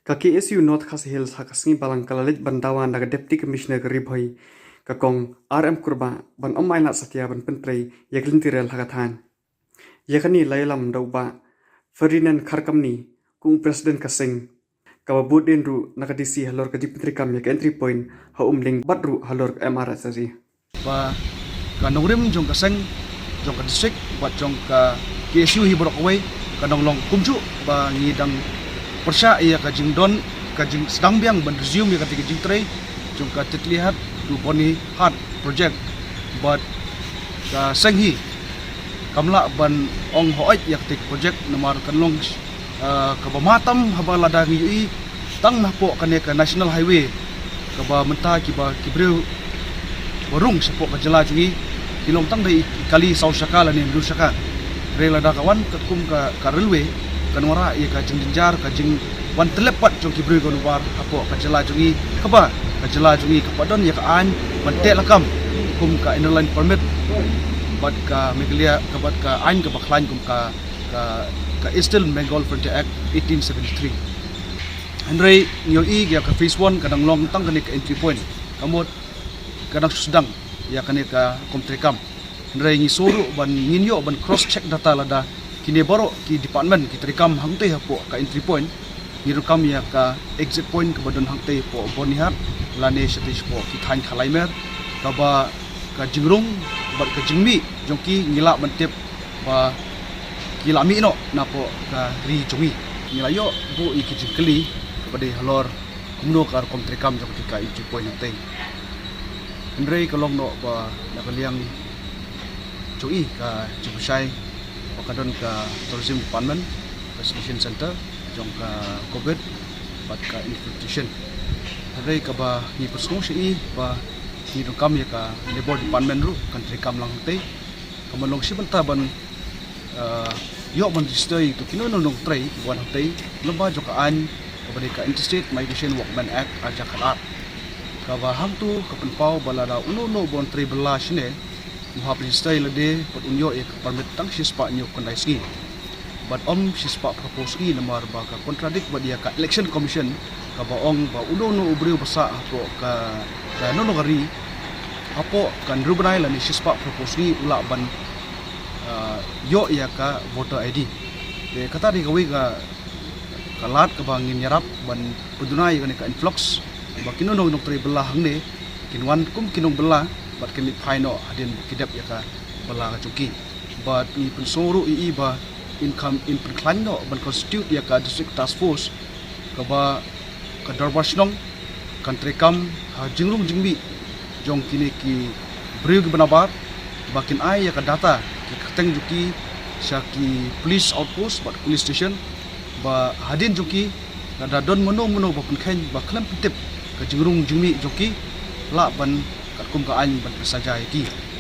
Ka KSU North Khas Hills hakasngi balang kalalit ban Dawa naga Deputy Commissioner ka Ribhoi ka kong RM kurba ban Ailad satya ban Pyntrei yak Lynti rel hakathan. Yakani laylam dauba Ferdinand Kharkamni kung President ka Seng ka babudin ru naga DC halor ka Pyntrei kam yak entry point ha Lyngba ru halor MR sari. Ba ka nongrim jong ka Seng jong ka district ba jong ka KSU hi borok away ka nonglong kumju ba ngidang persya ia ka jingdon ka jing sedang biang ban resume ia ka Pyntrei jong ka titlihat du boni hard project but ka Seng hi kamla ban ong hoit yak tik project namar kanlong ka bamatam haba lada ngi tang napo kane ka national highway ka ba menta kiba kibreu warung sepo ka jela jungi kilong tang dai kali sau shaka la ni lu shaka rela da kawan ka kum ka railway kanwara ia ka jingjar ka jing wan telepat jong kibreu ko nubar apo ka jela jungi ka ba ka jela jungi ka padon ya ka an mante lakam kum ka inline permit bat ka meglia ka bat ka ain ka baklan kum ka Eastern Bengal Frontier Act 1873 Pyntrei nyoi ya ka phase 1 kadang long tang kani ka entry point kamot kadang sedang ya kani ka komtrekam Pyntrei ngi suru ban nginyo ban cross check data lada kini baro ki department ki trekam hangte hapo ka entry point nirukam ya ka exit point ka badon hangte po bonihat lane setish po ki thain khalaimer ka ba ka jingrung bat ka jingmi jongki ngila bantip ba kilami no napo ka ri jongi ngilayo bu iki jingkeli kepada halor kumno kar komtrekam jong ka entry point hangte Pyntrei kalong no ba nakaliang joi ka jibusai pakadon ka tourism department exhibition center jong ka covid bat ka infiltration Pyntrei ka ba ni persong si ba ni dongkam ya ka labor department ru country kam lang te kamalong si banta ban yo ban stay to kino nong tray wan te lomba jo ka an kabade ka interstate migration workman act aja khalat ka ba ham tu ka penpau balada uno no bon tray bela sine muhap stay lade pot unyo ek permit tang sispa nyo kondai ski but sispa propose gi namar ba ka contradict ba dia ka election commission ka ba ong ba uno no ubreu basa apo ka nono gari apo kan rubenai la ni sispa propose gi ula ban yo ya ka voter ID de kata di gawi ka kalat ka bangin yarap ban pudunai ka influx ba kinonong nok tri belah ne kinwan kum kinong belah bat kini phaino hadin kidap ya ka belah ka cuki but ni pensoro ba income in perklano ban constitute ya ka district task force ka ba ka darbasnong country kam ha jingrung jingbi jong kini ki breu ki banabar bakin ai ya ka data ki kateng juki syaki police outpost bat police station ba hadin juki ada don mono ba pun ba klam pyntip ka jingrung jingmi juki la ban kat kum ka an ban saja iki